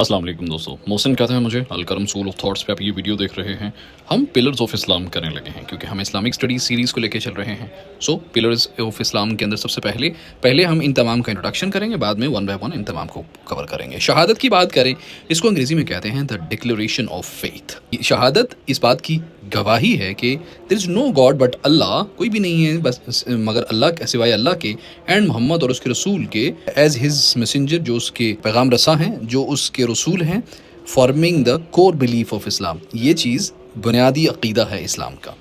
अस्सलाम वालेकुम दोस्तों, मोहसिन कहते हैं मुझे। अलकरम स्कूल ऑफ थॉट्स पे आप ये वीडियो देख रहे हैं। हम पिलर्स ऑफ इस्लाम करने लगे हैं क्योंकि हम इस्लामिक स्टडीज़ सीरीज़ को लेके चल रहे हैं। सो पिलर्स ऑफ इस्लाम के अंदर सबसे पहले हम इन तमाम का इंट्रोडक्शन करेंगे, बाद में वन बाय वन इन तमाम को कवर करेंगे। शहादत की बात करें, इसको अंग्रेज़ी में कहते हैं द डिक्लेरेशन ऑफ फेथ। शहादत इस बात की गवाही है कि there is no God but Allah, कोई भी नहीं है बस मगर अल्लाह के सिवाय अल्लाह के, एंड मोहम्मद और उसके रसूल के एज हिज मैसेंजर, जो उसके पैगाम रसा हैं, जो उसके रसूल हैं, forming the core belief of Islam. ये चीज़ बुनियादी अक़ीदा है इस्लाम का।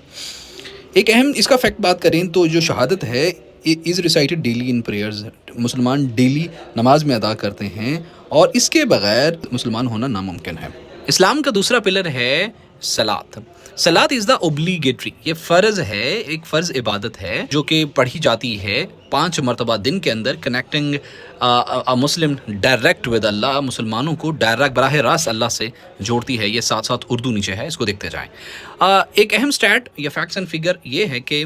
एक अहम इसका फैक्ट बात करें तो जो शहादत है is recited daily in prayers. मुसलमान डेली नमाज में अदा करते हैं और इसके बगैर मुसलमान होना नामुमकिन है। इस्लाम का दूसरा पिलर है सलात। सलात इज़ द ओब्लीगेटरी, ये फ़र्ज़ है, एक फ़र्ज़ इबादत है जो कि पढ़ी जाती है 5 मरतबा दिन के अंदर, connecting a Muslim direct with Allah. मुसलमानों को डायरेक्ट बराह रास्त अल्लाह से जोड़ती है। ये साथ साथ उर्दू नीचे है, इसको देखते जाएँ। एक अहम स्टैट या फैक्ट्स एंड फिगर ये है कि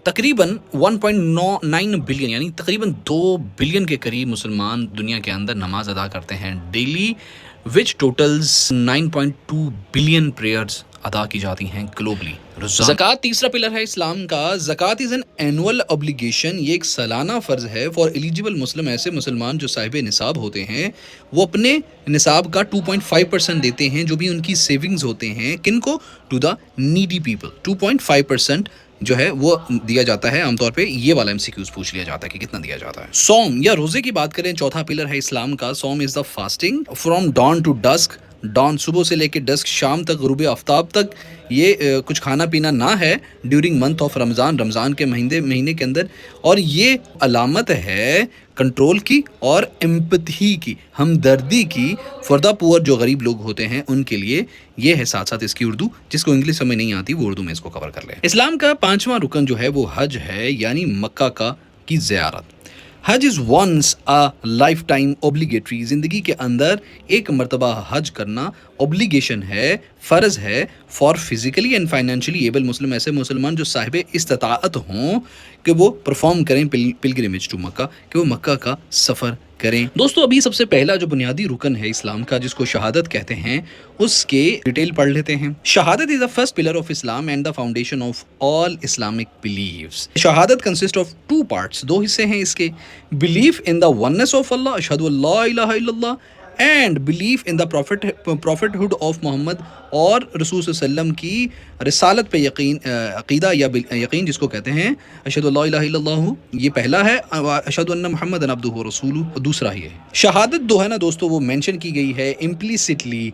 तकरीबन 1.9 बिलियन यानी तकरीबन 2 बिलियन के करीब मुसलमान दुनिया के अंदर नमाज अदा करते हैं डेली, विच टोटल्स 9.2 बिलियन प्रेयर्स अदा की जाती हैं ग्लोबली। ज़कात तीसरा पिलर है इस्लाम का। ज़कात इज़ एन एनुअल ऑब्लिगेशन, ये एक सालाना फ़र्ज़ है फॉर एलिजिबल मुस्लिम। ऐसे मुसलमान जो साहिब निसाब होते हैं वो अपने निसाब का 2.5% देते हैं, जो भी उनकी सेविंग्स होते हैं, किनको, टू द नीडी पीपल। 2.5% जो है वो दिया जाता है। आमतौर पे ये वाला एमसीक्यूज पूछ लिया जाता है कि कितना दिया जाता है। सौम या रोज़े की बात करें, चौथा पिलर है इस्लाम का। सौम is the fasting from dawn to dusk. Dawn सुबह से लेकर डस्क शाम तक, गुरूब आफ्ताब तक, ये कुछ खाना पीना ना है during month of Ramzan, Ramzan के महीने के अंदर। और ये अलामत है कंट्रोल की और एम्पथी की, हमदर्दी की, फॉर द पुअर, जो गरीब लोग होते हैं उनके लिए। ये है साथ साथ इसकी उर्दू, जिसको इंग्लिश समझ नहीं आती वो उर्दू में इसको कवर कर ले। इस्लाम का 5वां रुकन जो है वो हज है, यानी मक्का की ज़ियारत। Hajj is once a lifetime obligatory. ज़िंदगी के अंदर एक मरतबा हज करना ओब्लिगेशन है, फ़र्ज़ है for physically and financially able Muslim. ऐसे मुसलमान जो साहिब इस्तिताअत हों कि वो परफॉर्म करें पिलग्रिमेज टू मक्का, कि वो मक्का का सफ़र करें। दोस्तों, अभी सबसे पहला जो बुनियादी रुकन है इस्लाम का, जिसको शहादत कहते हैं, उसके डिटेल पढ़ लेते हैं। शहादत is the first pillar of Islam and the foundation of all Islamic believes. शहादत कंसिस्ट ऑफ 2 पार्ट्स, 2 हिस्से हैं इसके। Belief in the oneness of Allah, अशहदु अल्ला इलाहा इल्लल्लाह, and belief in the prophethood of Muhammad, और रसूल सल्लल्लाहु अलैहि वसल्लम की रिसालत पे यकीन, अक़ीदा या यकीन, जिसको कहते हैं अशहदु अल्ला इलाहा इल्लल्लाहु। ये पहला है, अशहदु अन्ना मुहम्मदन अब्दुहु व रसूलुहु दूसरा ही है। शहादत दो है ना दोस्तों, वो मेंशन की गई है implicitly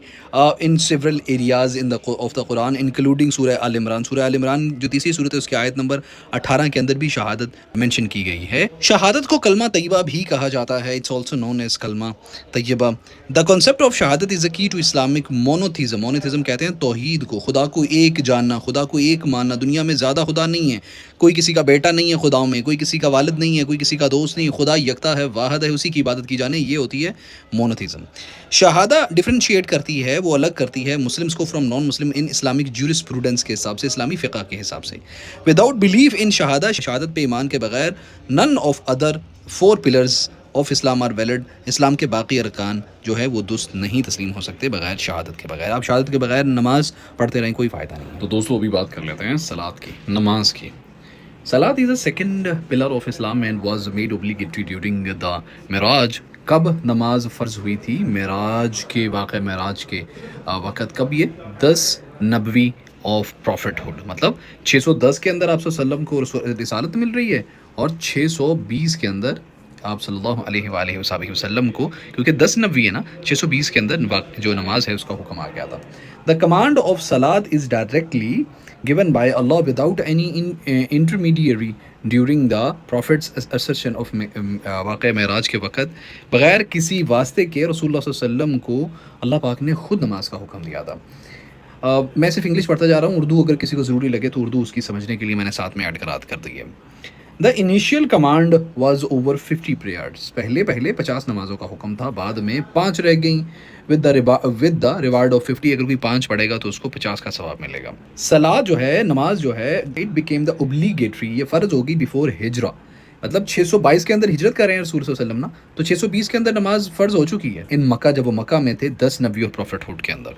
in several areas in the of the Quran, including सूरह आल इमरान। सूरह आल इमरान जो तीसरी सूरत है, उसकी आयत नंबर 18 के अंदर भी शहादत मेंशन की गई है। शहादत को कलमा तैयबा भी कहा जाता है, इट्स ऑल्सो नोन एज कलमा तैयबा। द कॉन्सेप्ट ऑफ शहादत इज़ अ की टू इस्लामिक मोनोथिज़म। मोनोथिज़म कहते हैं तौहीद को, खुदा को एक जानना, खुदा को एक मानना। दुनिया में ज़्यादा खुदा नहीं है, कोई किसी का बेटा नहीं है खुदाओं में, कोई किसी का वालिद नहीं है, कोई किसी का दोस्त नहीं है। खुदा यकता है, वाहिद है, उसी की इबादत की जाने, ये होती है मोनोथिज़म। शहादा डिफरेंशिएट करती है, वो अलग करती है मुस्लिम्स को from non Muslim in Islamic jurisprudence के हिसाब से, इस्लामी फ़िक़्ह के हिसाब से। विदाउट बिलीफ इन शहादा, शहादत पे ईमान के बगैर, none of other 4 pillars of Islam are valid. इस्लाम के बाकी अरकान जो है वो दुरुस्त नहीं तस्लीम हो सकते बगैर शहादत के बगैर। आप शहादत के बगैर नमाज पढ़ते रहें, कोई फ़ायदा नहीं। तो दोस्तों, अभी बात कर लेते हैं सलात की, नमाज की। सलात is the second pillar of Islam and was made obligatory during the Meraj. कब नमाज फ़र्ज़ हुई थी? मेराज के वाक़े, मेराज के वक़्त। कब ये? 10 नबवी ऑफ प्रॉफिटहुड, मतलब 610 के अंदर आप सल्लल्लाहु अलैहि वसल्लम को रिसालत मिल रही है, और 620 के अंदर आप सल्लल्लाहु अलैहि वसल्लम को, क्योंकि 10 नबी है ना, 620 के अंदर जो नमाज है उसका हुक्म आ गया था। द कमांड ऑफ सलात is directly given by Allah without any intermediary during the profits assertion of वाक़े मेराज के वक़्त, बग़ैर किसी वास्ते के रसूलुल्लाह सल्लल्लाहु अलैहि वसल्लम को अल्लाह पाक ने ख़ुद नमाज का हुक्म दिया था। मैं सिर्फ इंग्लिश पढ़ता जा रहा हूँ, उर्दू अगर किसी को ज़रूरी लगे तो उर्दू उसकी समझने के लिए मैंने साथ में ऐड कर दी है। The initial command was over 50 prayers. पहले 50 नमाज़ों का हुक्म था, बाद में 5 रह गई। विद द रिवार्ड ऑफ 50, अगर कोई 5 पढ़ेगा तो उसको 50 का सवाब मिलेगा। सलात जो है, नमाज जो है, इट बिकेम द ओब्लिगेटरी, ये फ़र्ज़ होगी बिफोर हिजरा, मतलब 622 के अंदर हिजरत कर रहे हैं रसूल सल्लल्लाहु अलैहि वसल्लम ना, तो 620 के अंदर नमाज फ़र्ज़ हो चुकी है इन मक्का, जब वो मक्का में थे 10 नबी और प्रॉफिटहुड के अंदर।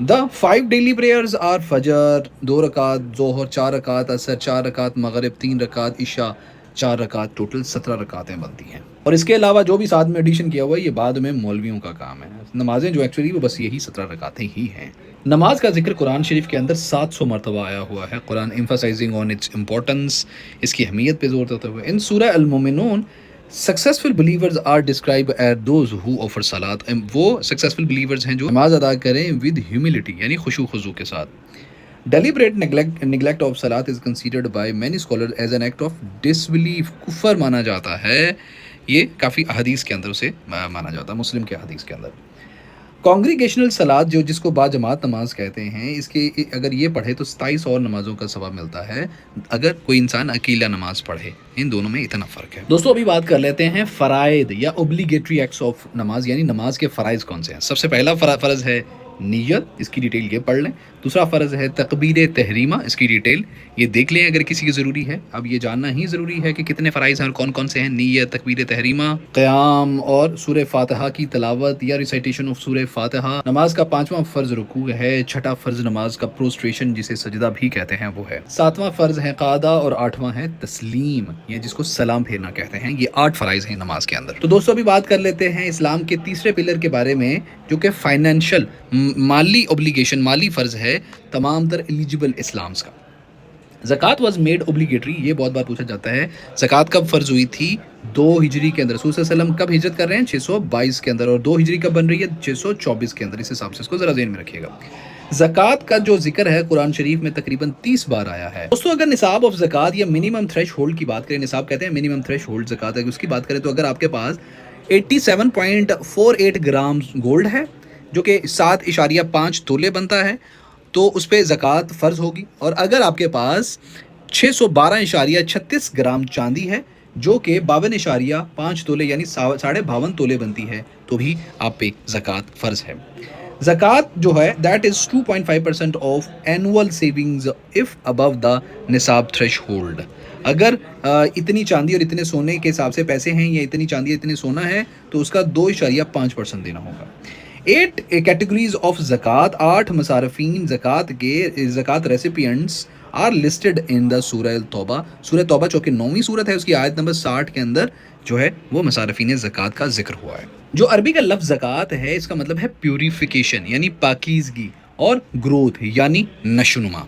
द 5 डेली प्रेयर्स आर फजर 2 रकात, ज़ोहर 4 रकात, असर 4 रकात, मगरिब 3 रकात, इशा 4 रकात, टोटल 17 रकातें बनती हैं। और इसके अलावा जो भी साथ में एडिशन किया हुआ है ये बाद में मौलवियों का काम है। नमाजें जो एक्चुअली वो बस यही 17 रकातें ही हैं। नमाज का जिक्र कुरान शरीफ के अंदर 700 मरतबा आया हुआ है। Quran emphasizing on its importance, इसकी अहमियत पे जोर देते हुए इन सूरह अल-मोमिनून successful believers are describe as those who offer सलात। वो सक्सेसफुल बिलीवर्स हैं जो नमाज अदा करें विद ह्यूमिलिटी यानी खुशू खुजू के साथ। डेलिब्रेट neglect ऑफ सलात is considered by many scholar as an act of disbelief, कुफर माना जाता है। ये काफ़ी अहदीस के अंदर उसे माना जाता है, मुस्लिम के अहदीस के अंदर। कॉन्ग्रीगेशनल सलात जो जिसको बाजमात नमाज कहते हैं, इसके अगर ये पढ़े तो 27 और नमाज़ों का सवाब मिलता है अगर कोई इंसान अकेला नमाज पढ़े। इन दोनों में इतना फ़र्क है। दोस्तों अभी बात कर लेते हैं फ़राइद या ओब्लिगेटरी एक्ट्स ऑफ नमाज, यानी नमाज के फ़राइज़ कौन से हैं। सबसे पहला फ़र्ज़ है नियत, इसकी डिटेल ये पढ़ लें। दूसरा फ़र्ज़ है तकबीर तहरीमा, इसकी डिटेल ये देख लें अगर किसी की ज़रूरी है। अब ये जानना ही ज़रूरी है कि कितने फ़राइज़ हैं और कौन कौन से हैं। नियत, तकबीर तहरीमा, क़याम और सूरह फ़ातिहा की तिलावत या रिसाइटेशन ऑफ सूरह फ़ातिहा। नमाज का 5वां फ़र्ज़ रुकू है। 6ठा फ़र्ज़ नमाज का प्रोस्ट्रेशन जिसे सजदा भी कहते हैं वो है। 7वां फ़र्ज़ है क़ादा और 8वां है तस्लीम, ये जिसको सलाम फेरना कहते हैं। ये 8 फ़राइज़ हैं नमाज के अंदर। तो दोस्तों अभी बात कर लेते हैं इस्लाम के तीसरे पिलर के बारे में, जो कि फाइनेंशियल माली ओब्लिगेशन, माली फ़र्ज़ है तमाम तर एलिजिबल इस्लाम्स का। ज़कात वाज मेड ओब्लिगेटरी, ये बहुत बार पूछा जाता है। ज़कात कब फ़र्ज़ हुई थी? 2 हिजरी के अंदर। रसूल सल्लल्लाहु अलैहि वसल्लम कब हिजरत कर रहे हैं? 622 के अंदर। और 2 हिजरी कब बन रही है? 624 के अंदर। इस हिसाब से इसको ज़रा ज़हन में रखिएगा। ज़कात का जो जिक्र है कुरान शरीफ में तकरीबन 30 बार आया है। दोस्तों अगर निसाब ऑफ ज़कात या मिनिमम थ्रेश होल्ड की बात करें, निसाब कहते हैं मिनिमम थ्रेश होल्ड ज़कात है, उसकी बात करें तो अगर आपके पास 87.48 ग्राम गोल्ड है जो कि 7.5 तोले बनता है, तो उस पर ज़कात फ़र्ज़ होगी। और अगर आपके पास 612.36 ग्राम चांदी है जो कि 52.5 तोले यानी 52.5 तोले बनती है, तो भी आप पे ज़कात फ़र्ज़ है। ज़कात जो है that is 2.5% of annual savings if above the निसाब थ्रेश होल्ड। अगर इतनी चांदी और इतने सोने के हिसाब से पैसे हैं या इतनी चांदी इतने सोना है तो उसका 2.5% देना होगा। 8 कैटेगरीज ऑफ ज़कात, 8 मसारफीन ज़कात recipients are listed in the सूरह तौबा। सूरह तौबा जो कि 9वीं सूरत है, उसकी आयत नंबर 60 के अंदर जो है वो मसारफीन ज़कात का जिक्र हुआ है। जो अरबी का लफ्ज़ ज़कात है इसका मतलब है प्यूरिफिकेशन यानी पाकीज़गी, और ग्रोथ यानी नशोनुमा।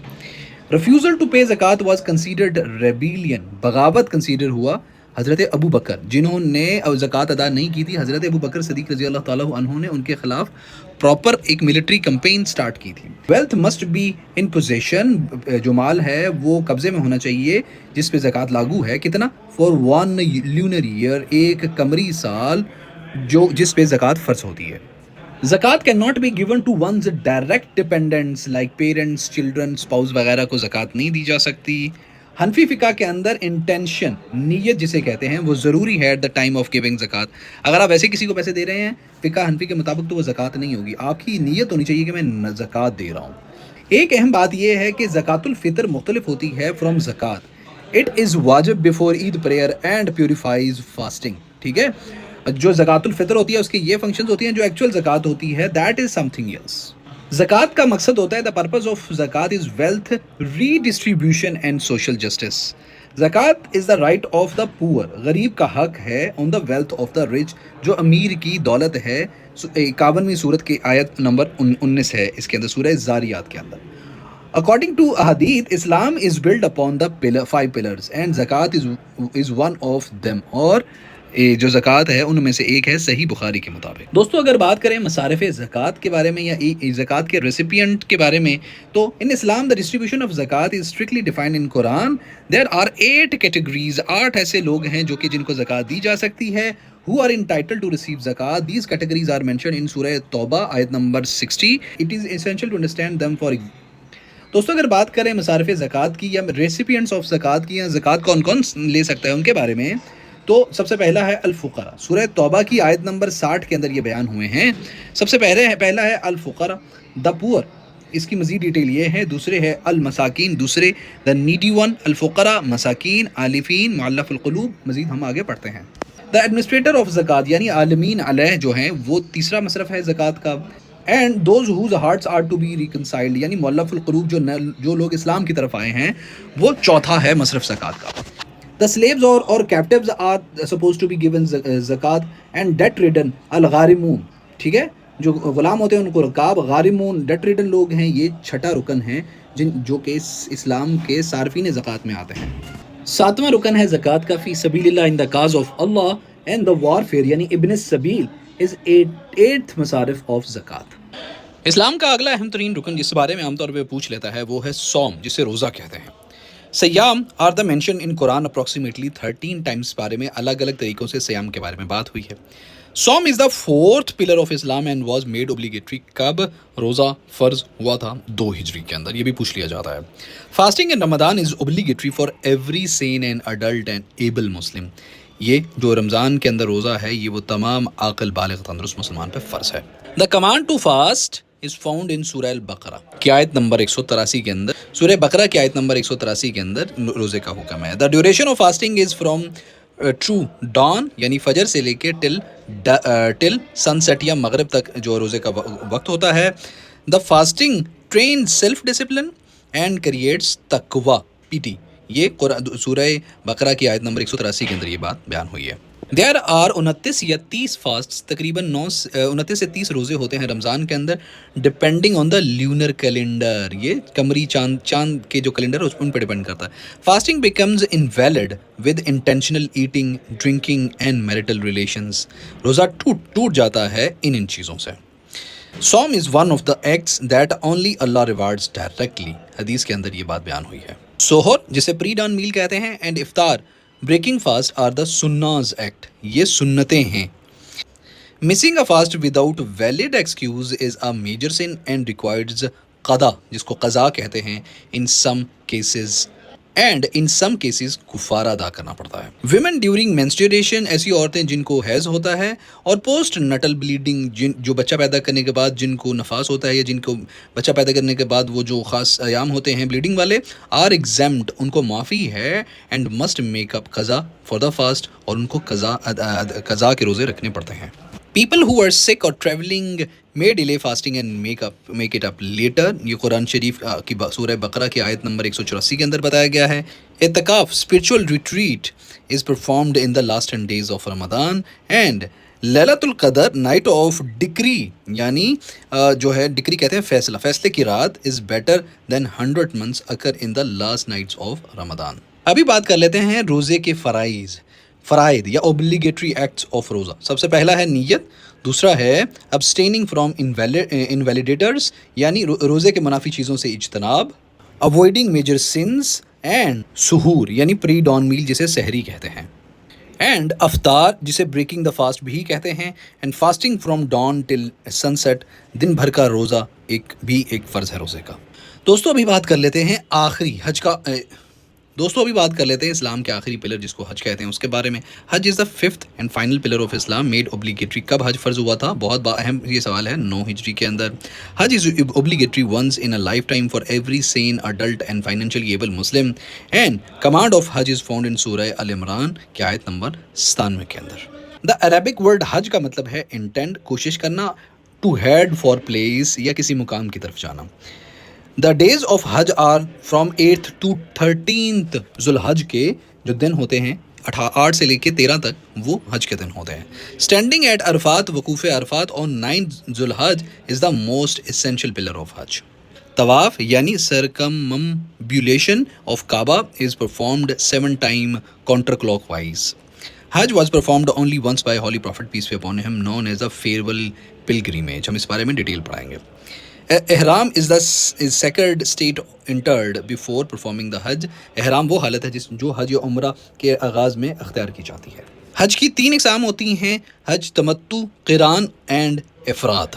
रिफ्यूज़ल टू पे ज़कात वाज कंसीडर्ड रेबिलियन, बगावत कंसीडर हुआ। हज़रत अबू बकर जिन्होंने ज़कात अदा नहीं की थी, हज़रत अबू बकर सिद्दीक़ रज़ी अल्लाह ताला अन्हु ने उनके ख़िलाफ़ प्रॉपर एक मिलिट्री कैंपेन स्टार्ट की थी। Wealth must be in possession, जो माल है वो कब्ज़े में होना चाहिए जिस पे ज़कात लागू है। कितना? फॉर 1 ल्यूनर ईयर, एक कमरी साल जो जिस पे ज़कात फ़र्ज़ होती है। ज़कात cannot be given to one's direct dependents like parents, children, spouse वगैरह को ज़कात नहीं दी जा सकती। हनफी फ़िका के अंदर इंटेंशन, नीयत जिसे कहते हैं, वो ज़रूरी है at the time of giving ज़कात। अगर आप ऐसे किसी को पैसे दे रहे हैं फ़िका हनफी के मुताबिक तो वो ज़कात नहीं होगी। आपकी नीयत होनी चाहिए कि मैं ज़कात दे रहा हूँ। एक अहम बात यह है कि ज़कातुल फ़ितर मुख्तलिफ होती है फ्रॉम ज़कात। इट इज़ वाजिब before Eid prayer and purifiers fasting. ठीक है, जो ज़कातुल फ़ितर होती है उसकी ये फंक्शंस होती हैं, जो एक्चुअल ज़कात होती है दैट इज़ समथिंग एल्स। ज़कात का मकसद होता है, द पर्पज़ ऑफ ज़कात is wealth redistribution and social justice. ज़कात is the right of the poor, गरीब का हक है on the wealth of the rich, जो अमीर की दौलत है। 51वीं सूरत की आयत नंबर 19 है इसके अंदर, सूरह ज़ारियात के अंदर। According to Ahadith, Islam is built upon the 5 pillars and ज़कात is one of them। और जो ज़कात है उनमें से एक है सही बुखारी के मुताबिक। दोस्तों अगर बात करें मसारिफ़ ज़कात के बारे में या ज़कात के रेसिपिएंट के बारे में, तो in Islam the distribution of ज़कात is strictly defined in Quran. There are 8 categories, 8 ऐसे लोग हैं जो कि जिनको ज़कात दी जा सकती है। Who are entitled to receive zakat? These categories are mentioned in Surah Tawbah, ayat number 60. It is essential to understand them for। दोस्तों अगर बात करें मसारिफ़ ज़कात की या रेसिपिएंट्स ऑफ ज़कात की, या ज़कात कौन कौन ले सकता है उनके बारे में, तो सबसे पहला है अल-फ़ुक़रा। सूरह तौबा की आयत नंबर 60 के अंदर ये बयान हुए हैं। सबसे पहला है अल-फ़ुक़रा, द पुअर। اس کی مزید ڈیٹیل یہ ہے. دوسرے ہے المساکین، دوسرے دا نیڈی ون، الفقراء، مساکین، عالفین، معلف القلوب. مزید ہم آگے پڑھتے ہیں. دا ایڈمنسٹریٹر آف زکوٰۃ یعنی عالمین علیہ جو ہیں وہ تیسرا مصرف ہے زکوٰۃ کا. And those whose hearts are to be reconciled یعنی مؤلف القلوب جو لوگ اسلام کی طرف آئے ہیں وہ چوتھا ہے مصرف زکوٰۃ کا. The slaves or captives are supposed to be given zakat and debt ridden الغارمون. ٹھیک ہے، جو غلام ہوتے ہیں ان کو رکاب، غارمون ڈیٹ ریڈن لوگ ہیں. یہ چھٹا رکن ہے جو کہ اسلام کے صارفین زکوٰۃ میں آتے ہیں. ساتواں رکن ہے زکوٰۃ کا فی سبیل اللہ in the cause of Allah and the warfare یعنی ابن السبیل از ایٹھ مصارف آف زکوٰۃ. اسلام کا اگلا اہم ترین رکن جس بارے میں عام طور پہ پوچھ لیتا ہے وہ ہے صوم، جسے روزہ کہتے ہیں. Siyam are the mention in Quran approximately 13 times بارے میں الگ الگ طریقوں سے سیام کے بارے میں بات ہوئی ہے. Sawm is the fourth pillar of Islam and was made obligatory. کب روزہ فرض ہوا تھا؟ 2 ہجری کے اندر. یہ بھی پوچھ لیا جاتا ہے. Fasting in Ramadan is obligatory for every sane and adult and able Muslim. یہ جو رمضان کے اندر روزہ ہے یہ وہ تمام عاقل بالغ تندرست مسلمان پہ فرض ہے. The command to fast is found in سورہ البقرہ کی آیت نمبر 183 کے اندر. سورہ بقرہ کی آیت نمبر 183 کے اندر روزے کا حکم ہے. The duration of fasting is from true dawn یعنی فجر سے لے کے till sunset یا مغرب تک جو روزے کا وقت ہوتا ہے. The fasting trains self discipline and creates taqwa PT. یہ سورہ بقرہ کی آیت نمبر 183 کے اندر یہ بات بیان ہوئی ہے. دیر آر 29 یا 30 فاسٹ تقریباً 29 سے 30 روزے ہوتے ہیں رمضان کے اندر depending on the lunar calendar. یہ قمری چاند کے جو کیلنڈر ہے ان پہ ڈپینڈ کرتا ہے. Fasting becomes invalid with intentional eating drinking and marital relations. روزہ ٹوٹ جاتا ہے ان چیزوں سے. Sawm is one of the acts that only Allah rewards directly. حدیث کے اندر یہ بات بیان ہوئی ہے. سحور جسے پری ڈان میل کہتے ہیں and iftar breaking fast are the sunnahs act. یہ سنتیں ہیں. Missing a fast without valid excuse is a major sin and requires qada جس کو قضا کہتے ہیں. In some cases and in some cases کفارہ ادا کرنا پڑتا ہے. ویمن ڈیورنگ مینسٹریشن ایسی عورتیں جن کو حیض ہوتا ہے اور پوسٹ نٹل بلیڈنگ جو بچہ پیدا کرنے کے بعد جن کو نفاس ہوتا ہے یا جن کو بچہ پیدا کرنے کے بعد وہ جو خاص ایام ہوتے ہیں بلیڈنگ والے آر ایگزیمپٹ ان کو معافی ہے اینڈ مسٹ میک اپ قضا فار دا فاسٹ اور ان کو قضا کے روزے رکھنے پڑتے ہیں. People who are sick or traveling may delay fasting and make it up later. یہ قرآن شریف کی سورہ بقرہ کی آیت نمبر 184 کے اندر بتایا گیا ہے. اعتکاف spiritual retreat is performed in the last 10 days of Ramadan and لیلۃ القدر نائٹ آف ڈکری یعنی جو ہے ڈکری کہتے ہیں فیصلے کی رات is better than 100 months occur in the last nights of Ramadan. ابھی بات کر لیتے ہیں روزے کے فرائض یا اوبلیگیٹری ایکٹس آف روزہ. سب سے پہلا ہے نیت. دوسرا ہے ابسٹیننگ فرام انویلیڈیٹرز یعنی روزے کے منافی چیزوں سے اجتناب. اوائڈنگ میجر سنس اینڈ سحور یعنی پری ڈان میل جسے سحری کہتے ہیں. اینڈ افطار جسے بریکنگ دا فاسٹ بھی کہتے ہیں. And fasting from dawn till sunset دن بھر کا روزہ ایک فرض ہے روزے کا. دوستوں ابھی بات کر لیتے ہیں اسلام کے آخری پلر جس کو حج کہتے ہیں اس کے بارے میں. حج از دا 5th and final pillar of Islam made obligatory. کب حج فرض ہوا تھا؟ بہت اہم یہ سوال ہے. 9 ہجری کے اندر. Hajj is obligatory once in a lifetime for every sane adult and financially able Muslim and command of Hajj is found in Surah Al Imran کی آیت نمبر 97 کے اندر. دا عربک ورڈ حج کا مطلب ہے انٹینڈ کوشش کرنا, ٹو ہیڈ فار پلیس یا کسی مقام کی طرف جانا. The days of Hajj are from 8th to 13th ذوالحج کے جو دن ہوتے ہیں 8 سے لے کے 13 تک وہ حج کے دن ہوتے ہیں. Standing at Arafat wuquf Arafat on 9th Dhul Hijjah is the most essential pillar of Hajj. Tawaf یعنی circumambulation of Kaaba is performed 7 times counter clockwise. Hajj was performed only once by Holy Prophet peace be upon him known as a فیئرول pilgrimage. ہم اس بارے میں detail پڑھائیں گے. احرام is sacred state entered before performing the حج. احرام وہ حالت ہے جو حج یا عمرہ کے آغاز میں اختیار کی جاتی ہے. حج کی 3 اقسام ہوتی ہیں: حج تمتع, قران اینڈ افراد.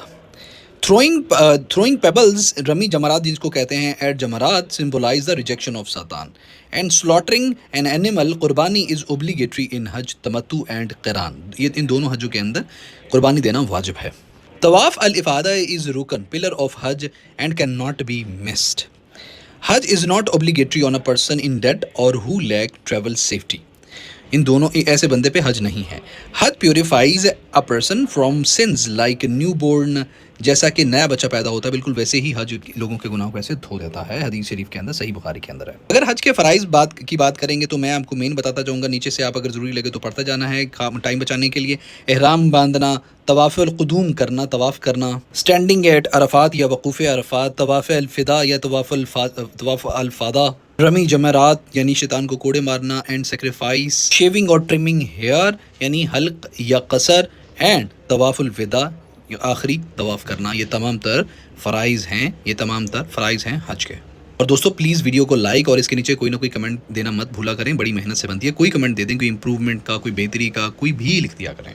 throwing pebbles رمی جمرات جس کو کہتے ہیں at جمرات symbolize the rejection of Satan and slaughtering an animal قربانی is obligatory in Hajj تمتع and قران. یہ ان دونوں حجوں کے اندر قربانی دینا واجب ہے. Tawaf al-Ifada is rukn, pillar of Hajj, and cannot be missed. Hajj is not obligatory on a person in debt or who lack travel safety. ان دونوں ایسے بندے پہ حج نہیں ہے. Hajj purifies a person from sins like newborn, جیسا کہ نیا بچہ پیدا ہوتا ہے بالکل ویسے ہی حج لوگوں کے گناہوں کو ایسے دھو دیتا ہے. حدیث شریف کے اندر، صحیح بخاری کے اندر ہے. اگر حج کے فرائض کی بات کریں گے تو میں آپ کو مین بتاتا جاؤں گا، نیچے سے آپ اگر ضروری لگے تو پڑھتا جانا ہے ٹائم بچانے کے لیے. احرام باندھنا، طواف القدوم کرنا، طواف کرنا، اسٹینڈنگ ایٹ عرفات یا وقوف عرفات، طواف الفدا یا طواف الفادا، رمی جمرات یعنی شیطان کو کوڑے مارنا، اینڈ سیکریفائس، شیونگ اور ٹرمنگ ہیئر یعنی حلق یا قصر، اینڈ طواف الوداع آخری طواف کرنا. یہ تمام تر فرائض ہیں حج کے. اور دوستو پلیز ویڈیو کو لائک اور اس کے نیچے کوئی نہ کوئی کمنٹ دینا مت بھولا کریں، بڑی محنت سے بنتی ہے. کوئی کمنٹ دے دیں، کوئی امپروومنٹ کا، کوئی بہتری کا، کوئی بھی لکھ دیا کریں.